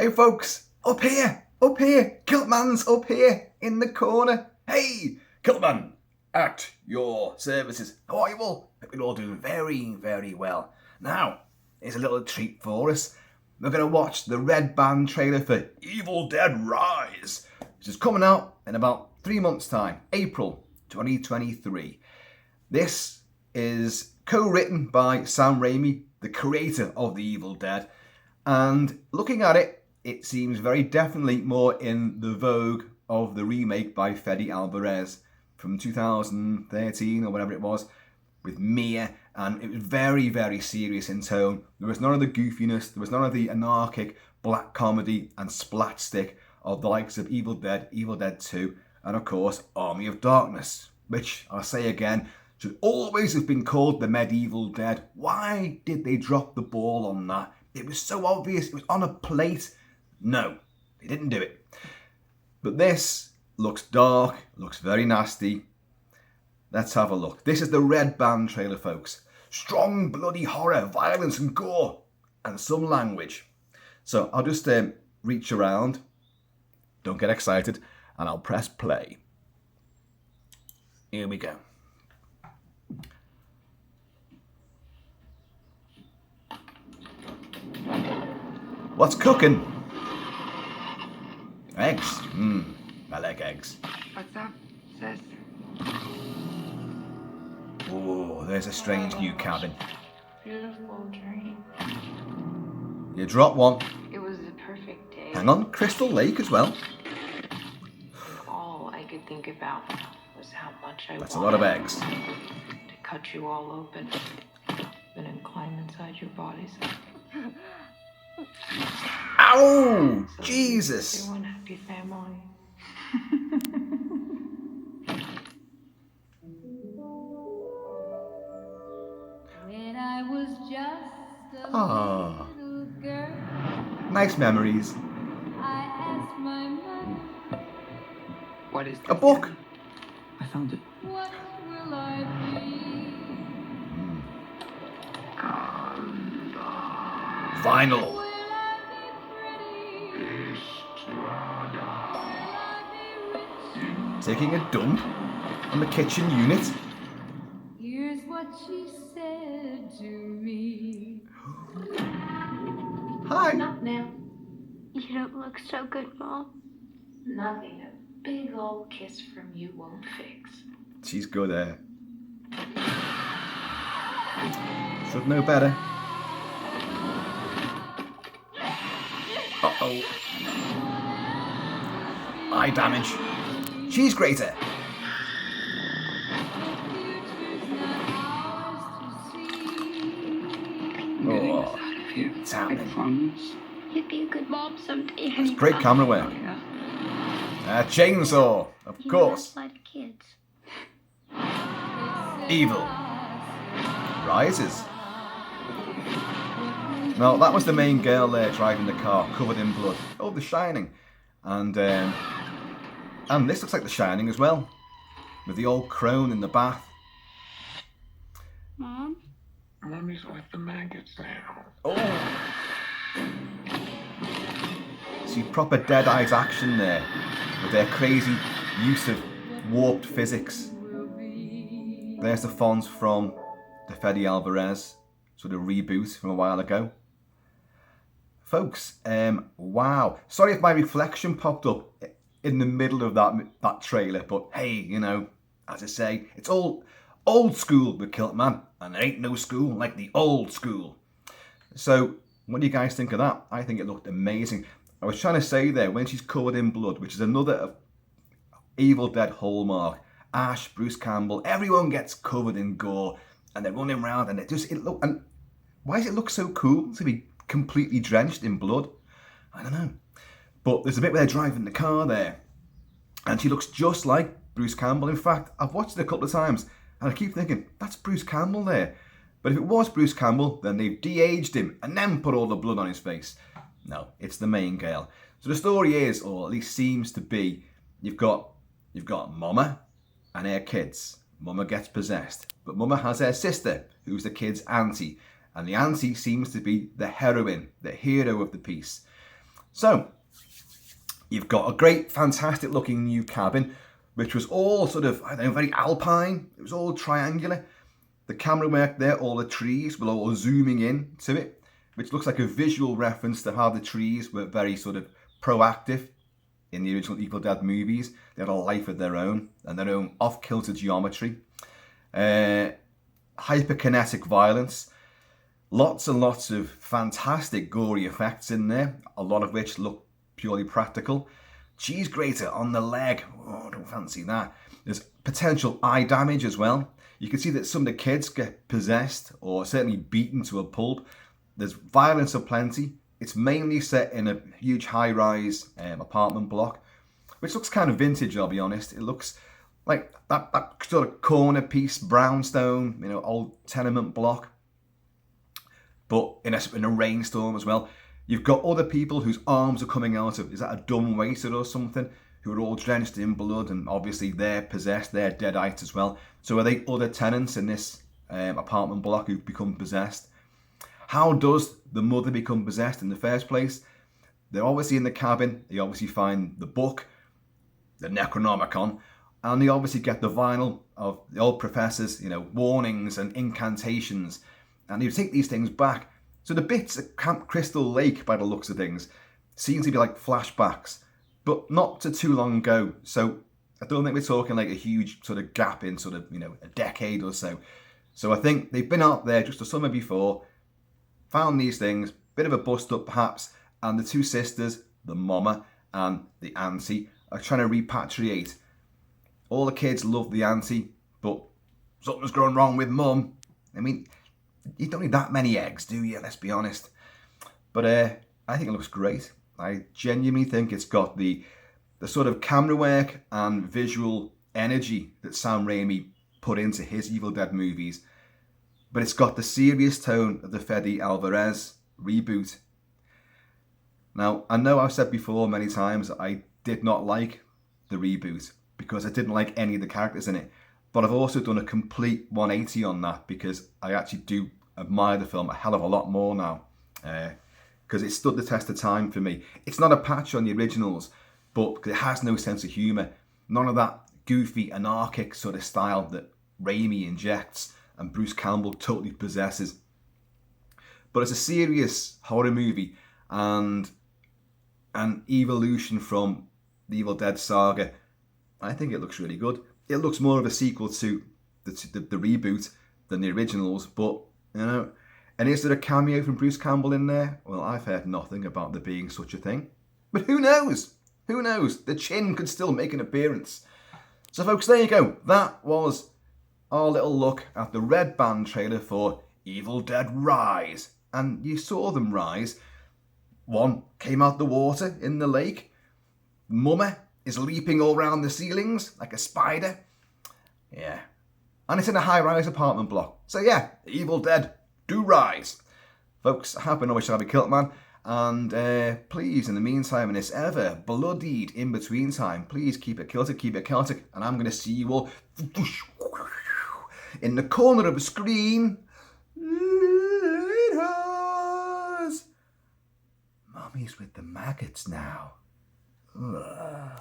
Hey folks, up here, Kilt-Man's up here in the corner. Hey, Kilt-Man, at your services. How are you all? Hope you're all doing very, very well. Now, here's a little treat for us. We're going to watch the Red Band trailer for Evil Dead Rise, which is coming out in about 3 months' time, April 2023. This is co-written by Sam Raimi, the creator of The Evil Dead, and looking at it, it seems very definitely more in the vogue of the remake by Fede Alvarez from 2013 or whatever it was, with Mia, and it was very, very serious in tone. There was none of the goofiness, there was none of the anarchic black comedy and splatstick of the likes of Evil Dead 2, and of course Army of Darkness, which, I'll say again, should always have been called the Medieval Dead. Why did they drop the ball on that? It was so obvious, it was on a plate. No, they didn't do it. But this looks dark, looks very nasty. Let's have a look. This is the Red Band trailer, folks. Strong, bloody horror, violence and gore, and some language. So I'll just reach around, don't get excited, and I'll press play. Here we go. What's cooking? Eggs. I like eggs. What's up, sis? Oh, there's a strange new cabin. Beautiful dream. You drop one. It was the perfect day. Hang on, Crystal Lake as well. All I could think about was how much I That's a lot of eggs. to cut you all open, then climb inside your bodies. Ow! So Jesus! you're one happy family. When I was just a Ah, little girl, nice memories. I asked my mother, What is A book. I found it. what will I be? Vinyl. Will I be pretty? Will I be rich? Taking a dump on the kitchen unit. Here's what she said to me. Hi. Not now. You don't look so good, Mom. Nothing a big old kiss from you won't fix. She's good there. Should know better. Uh-oh. Eye damage. She's greater. Oh, it's happening. Promise. You'd be a good mom someday, It's honey. great camera work. Yeah. A chainsaw, of You course. know, like kids. Evil rises. Well, that was the main girl there driving the car, covered in blood. Oh, The Shining, and this looks like The Shining as well, with the old crone in the bath. Mom? Mommy's let the maggots out. Oh, see proper Dead Eyes action there, with their crazy use of warped physics. There's the fonts from the Fede Alvarez sort of reboot from a while ago. Folks, wow. Sorry if my reflection popped up in the middle of that trailer, but hey, you know, as I say, it's all old school with Kilt-Man, and there ain't no school like the old school. So, what do you guys think of that? I think it looked amazing. I was trying to say there, when she's covered in blood, which is another Evil Dead hallmark, Ash, Bruce Campbell, everyone gets covered in gore, and they're running around, and and why does it look so cool to be completely drenched in blood? I don't know. But there's a bit where they're driving the car there, and she looks just like Bruce Campbell. In fact, I've watched it a couple of times, and I keep thinking, that's Bruce Campbell there. But if it was Bruce Campbell, then they've de-aged him and then put all the blood on his face. No, it's the main girl. So the story is, or at least seems to be, you've got Mama and her kids. Mama gets possessed, but Mama has her sister, who's the kid's auntie, and the auntie seems to be the heroine, the hero of the piece. So, you've got a great, fantastic looking new cabin, which was all sort of, I don't know, very alpine. It was all triangular. The camera work there, all the trees were all zooming in to it, which looks like a visual reference to how the trees were very sort of proactive in the original Evil Dead movies. They had a life of their own and their own off-kilter geometry. Hyperkinetic violence. Lots and lots of fantastic gory effects in there, a lot of which look purely practical. Cheese grater on the leg. Oh, I don't fancy that. There's potential eye damage as well. You can see that some of the kids get possessed or certainly beaten to a pulp. There's violence aplenty. It's mainly set in a huge high-rise apartment block, which looks kind of vintage, I'll be honest. It looks like that sort of corner piece, brownstone, you know, old tenement block. But in a rainstorm as well. You've got other people whose arms are coming out of, is that a dumbwaiter or something, who are all drenched in blood, and obviously they're possessed, they're deadites as well. So are they other tenants in this apartment block who've become possessed? How does the mother become possessed in the first place? They're obviously in the cabin, they obviously find the book, the Necronomicon, and they obviously get the vinyl of the old professor's, you know, warnings and incantations, and they take these things back. So the bits at Camp Crystal Lake, by the looks of things, seem to be like flashbacks, but not to too long ago. So I don't think we're talking like a huge sort of gap in sort of, you know, a decade or so. So I think they've been out there just a summer before, found these things, bit of a bust up perhaps, and the two sisters, the mama and the auntie, are trying to repatriate. All the kids love the auntie, but something's gone wrong with mum. I mean, you don't need that many eggs, do you? Let's be honest. But I think it looks great. I genuinely think it's got the sort of camera work and visual energy that Sam Raimi put into his Evil Dead movies. But it's got the serious tone of the Fede Alvarez reboot. Now, I know I've said before many times that I did not like the reboot because I didn't like any of the characters in it. But I've also done a complete 180 on that because I actually do admire the film a hell of a lot more now. Because it stood the test of time for me. It's not a patch on the originals, but it has no sense of humour. None of that goofy, anarchic sort of style that Raimi injects and Bruce Campbell totally possesses. But it's a serious horror movie and an evolution from the Evil Dead saga. I think it looks really good. It looks more of a sequel to the reboot than the originals, but, you know, and is there a cameo from Bruce Campbell in there? Well, I've heard nothing about there being such a thing. But who knows? Who knows? The Chin could still make an appearance. So folks, there you go. That was our little look at the Red Band trailer for Evil Dead Rise. And you saw them rise. One came out the water in the lake. Mummer is leaping all around the ceilings like a spider. Yeah. And it's in a high-rise apartment block. So yeah, Evil Dead do rise. Folks, I have been always Shabby Kilt-Man. And please, in the meantime, in this ever bloodied in-between time, please keep it Kiltic, keep it Celtic. And I'm going to see you all in the corner of the screen. Mommy's with the maggots now. Ugh.